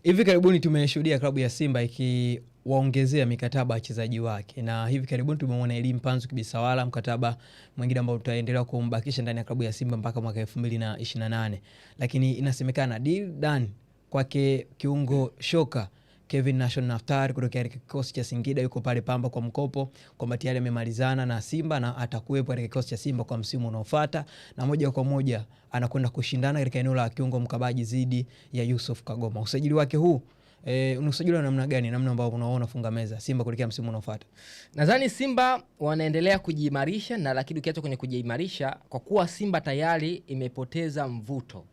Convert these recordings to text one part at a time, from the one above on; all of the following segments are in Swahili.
Hivi karibuni tumeshuhudia klabu ya Simba ikiwaongezea mikataba wachezaji wake, na hivi karibuni tumemwona Elim Panzu Kibisawala, mkataba mwingine ambao tutaendelea kumbakisha ndani ya klabu ya Simba mpaka mwaka 2028. Lakini inasemekana deal done kwake kiungo shoka Kevin Nation Naftari kutoka kikosi cha Singida yuko pale Pamba kwa mkopo, kwamba tayari amemalizana na Simba na atakuwepo katika kikosi cha Simba kwa msimu unaofuata, na moja kwa moja anakwenda kushindana katika eneo la kiungo mkabaji zidi ya Yusuf Kagoma. Usajili wake huu unasajiliwa namna gani, namna ambao unaona funga meza Simba kuelekea msimu unaofuata? Nadhani Simba wanaendelea kujiimarisha, na lakini ukiacha kwenye kujiimarisha, kwa kuwa Simba tayari imepoteza mvuto,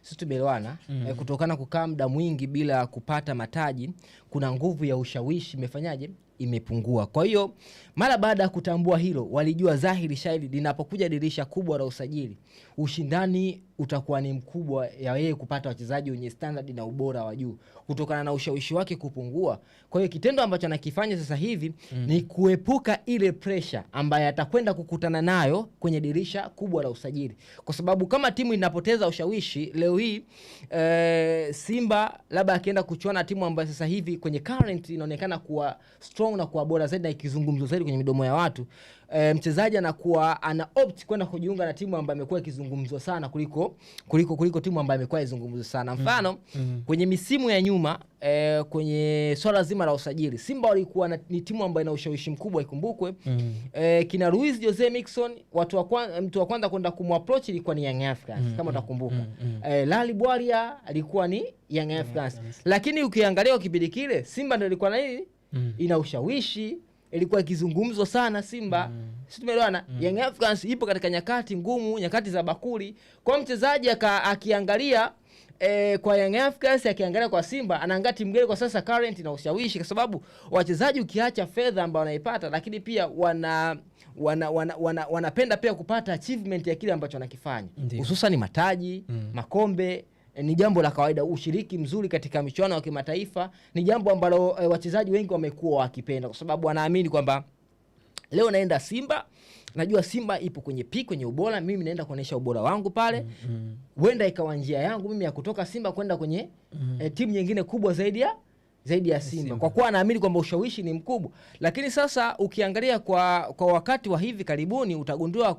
sisi tumeelewana, kutokana kukaa muda mwingi bila kupata mataji, kuna nguvu ya ushawishi imefanyaje, imepungua. Kwa hiyo mara baada ya kutambua hilo, walijua dhahiri shahidi linapokuja dirisha kubwa la usajili, ushindani utakuwa ni mkubwa ya yeye kupata wachezaji wenye standard na ubora wa juu, kutokana na ushawishi wake kupungua. Kwa hiyo kitendo ambacho anakifanya sasa hivi ni kuepuka ile pressure ambayo atakwenda kukutana nayo kwenye dirisha kubwa la usajili, kwa sababu kama timu inapoteza ushawishi leo hii, Simba labda akienda kuchuana timu ambayo sasa hivi kwenye current inaonekana kuwa strong na kuwa bora zaidi na ikizungumzwa zaidi kwenye midomo ya watu, mchezaji anakuwa ana opt kwenda kujiunga na timu ambayo imekuwa ikizungumzwa sana kuliko timu ambayo imekuwa izungumzwa sana. Mfano kwenye misimu ya nyuma, kwenye swala zima la usajili, Simba walikuwa ni timu ambayo ina ushawishi mkubwa. Ikumbukwe kina Luis Jose Mixon, mtu wa kwanza kwenda kumapproach ilikuwa ni Young Africans, kama utakumbuka. Lali Bwalia alikuwa ni Young Africans. Lakini ukiangalia kipindi kile Simba ndio ilikuwa na nini, ina ushawishi, ilikuwa ikizungumzwa sana Simba. Sisi tumeelewana. Young Africans ipo katika nyakati ngumu, nyakati za bakuli. Kwa mchezaji akiangalia kwa Young Africans, akiangalia kwa Simba, anaangalia timu gani kwa sasa current na ushawishi, kwa sababu wachezaji ukiacha fedha ambao wanaipata, lakini pia wanapenda pia kupata achievement ya kile ambacho wanakifanya, hususan mataji, makombe. Ni jambo la kawaida. Ushiriki mzuri katika michuano ya kimataifa ni jambo ambalo wachezaji wengi wamekuwa wakipenda, kwa sababu wanaamini kwamba leo naenda Simba, najua Simba ipo kwenye peak, kwenye ubora, mimi naenda kuonesha ubora wangu pale. Huenda ikawa njia yangu mimi ya kutoka Simba kwenda kwenye timu nyingine kubwa zaidi ya Simba, kwa kuwa naamini kwamba ushawishi ni mkubwa. Lakini sasa ukiangalia kwa wakati wa hivi karibuni, utagundua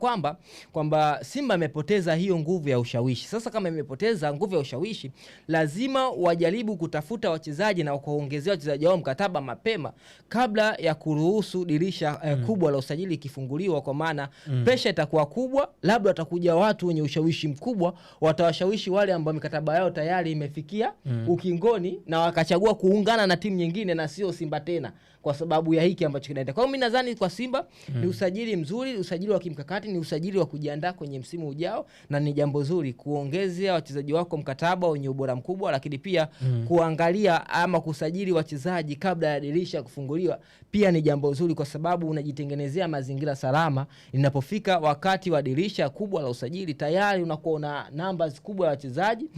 kwamba Simba imepoteza hiyo nguvu ya ushawishi. Sasa kama imepoteza nguvu ya ushawishi, lazima wajaribu kutafuta wachezaji na kuongezea wachezaji wao mkataba mapema kabla ya kuruhusu dirisha kubwa la usajili kifunguliwa, kwa maana pressure itakuwa kubwa. Labda watakuja watu wenye ushawishi mkubwa, watawashawishi wale ambao mikataba yao tayari imefikia ukingoni, na wakachagua kuungana na timu nyingine na sio Simba tena, kwa sababu ya hiki ambacho kinaenda. Kwa hiyo mimi nadhani kwa Simba ni usajili mzuri, usajili wa kimkakati, ni usajili wa kujiandaa kwenye msimu ujao, na ni jambo zuri kuongezea wachezaji wako mkataba wenye ubora mkubwa, lakini pia kuangalia ama kusajili wachezaji kabla ya dirisha kufunguliwa pia ni jambo zuri, kwa sababu unajitengenezea mazingira salama. Inapofika wakati wa dirisha kubwa la usajili, tayari unakuwa na numbers kubwa ya wachezaji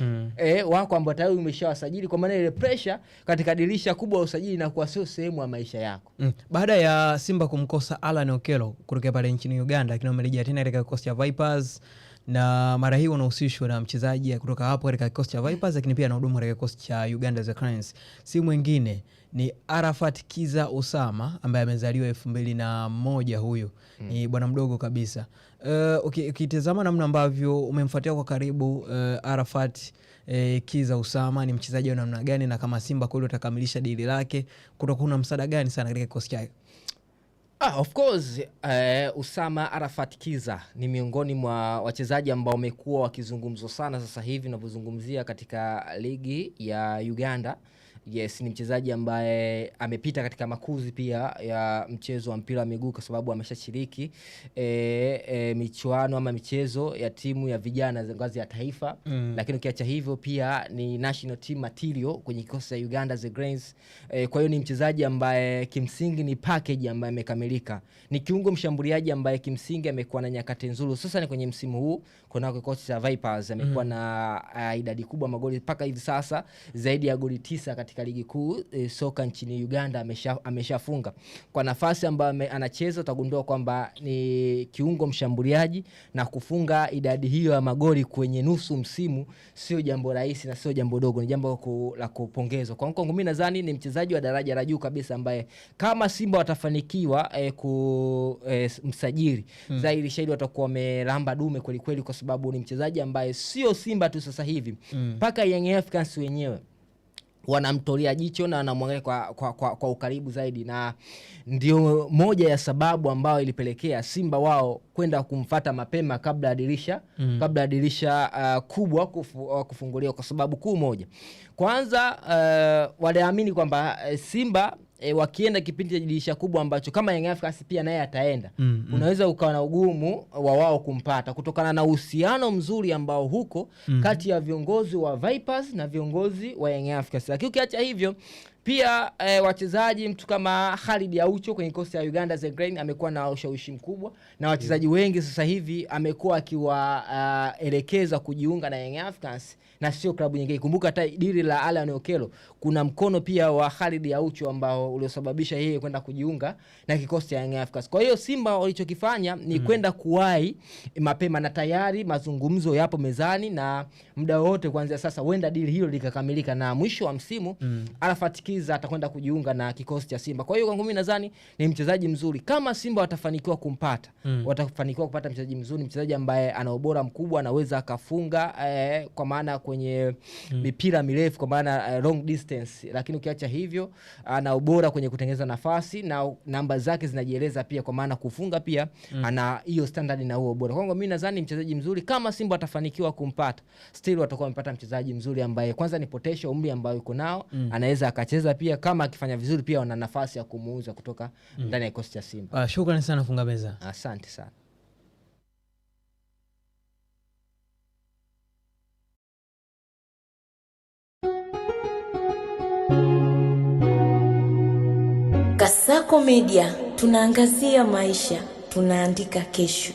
wako ambao tayari umeshawasajili, kwa maana ile pressure katika dirisha kubwa la usajili inakuwa sio sehemu ya maisha yako. Baada ya Simba kumkosa Alan Okello kutoka pale nchini Uganda, lakini amerejea tena katika kikosi cha Vipers, na mara hii unahusishwa na mchezaji kutoka hapo katika kikosi cha Vipers, lakini pia anahudumu katika kikosi cha Uganda The Cranes. Si mwingine ni Arafat Kiza Osama, ambaye amezaliwa 2001. Huyu ni bwana mdogo kabisa. Ukitazama namna ambavyo umemfuatia kwa karibu Arafat Kiza Osama, ni mchezaji wa namna gani, na kama Simba kweli utakamilisha dili lake, kutakuwa na msaada gani sana katika kikosi chake? Of course, Osama Arafat Kiza ni miongoni mwa wachezaji ambao wamekuwa wakizungumzwa sana sasa hivi tunapozungumzia katika ligi ya Uganda. Yes, ni mchezaji ambaye amepita katika makuzi pia ya mchezo wa mpira wa miguu, kwa sababu ameshashiriki michuano ama michezo ya timu ya vijana za ngazi ya taifa. Lakini ukiacha hivyo pia ni national team material kwenye kikosi cha Uganda The Cranes. Kwa hiyo ni mchezaji ambaye kimsingi ni package ambaye imekamilika. Ni kiungo mshambuliaji ambaye kimsingi amekuwa na nyakati nzuri. Sasa ni kwenye msimu huu kuna kikosi cha Vipers amekuwa na idadi kubwa magoli mpaka hivi sasa zaidi ya goli 9 katika ligi kuu soka nchini Uganda ameshafunga. Kwa nafasi ambayo anacheza utagundua kwamba ni kiungo mshambuliaji, na kufunga idadi hiyo ya magoli kwenye nusu msimu sio jambo rahisi na sio jambo dogo, ni jambo la kupongezwa. Kwa kwangu mimi nadhani ni mchezaji wa daraja la juu kabisa ambaye kama Simba watafanikiwa msajili zaidi shahidi watakuwa wamelamba dume kweli kweli, kwa sababu ni mchezaji ambaye sio Simba tu sasa hivi, mpaka Young Africans wenyewe wanamtolea jicho na wanamwangalia kwa ukaribu zaidi, na ndio moja ya sababu ambayo ilipelekea Simba wao kwenda kumfuata mapema kabla ya dirisha kubwa kufunguliwa, kwa sababu kuu moja. Kwanza waliamini kwamba Simba wakienda kipindi cha dirisha kubwa ambacho kama Young Africans pia naye ataenda, unaweza ukawa na ugumu wa wao kumpata kutokana na uhusiano mzuri ambao huko kati ya viongozi wa Vipers na viongozi wa Young Africans. Lakini ukiacha hivyo pia wachezaji mtu kama Khalid Aucho kwenye kosi ya Uganda Zagreb amekuwa na ushawishi mkubwa, na wachezaji wengi sasa hivi amekuwa akiwaelekeza kujiunga na Young Africans na sio klabu nyingine. Kumbuka hata dili la Alan Okello kuna mkono pia wa Khalid Aucho ambao uliosababisha yeye kwenda kujiunga na kikosi cha Young Africans. Kwa hiyo Simba walichokifanya ni kwenda kuwahi mapema, na tayari mazungumzo yapo mezani, na muda wote kuanzia sasa huenda dili hilo likakamilika, na mwisho wa msimu Arafat Kiza atakwenda kujiunga na kikosi cha Simba. Kwa hiyo kwangu mimi nadhani ni mchezaji mzuri. Kama Simba watafanikiwa kumpata, watafanikiwa kupata mchezaji mzuri, mchezaji ambaye ana ubora mkubwa, anaweza akafunga kwa maana kwenye mipira mirefu, kwa maana long distance, lakini ukiacha hivyo ana ubora kwenye kutengeneza nafasi, na namba zake zinajieleza pia, kwa maana kufunga pia ana hiyo standard na huo ubora. Kwangu mimi nadhani mchezaji mzuri. Kama Simba watafanikiwa kumpata, still watakuwa wamepata mchezaji mzuri ambaye kwanza ni potential, umri ambao yuko nao, anaweza akacheza pia, kama akifanya vizuri pia wana nafasi ya kumuuza kutoka ndani ya kikosi cha Simba. Shukrani sana Funga Meza. Asante sana. Kasako Media, tunaangazia maisha, tunaandika kesho.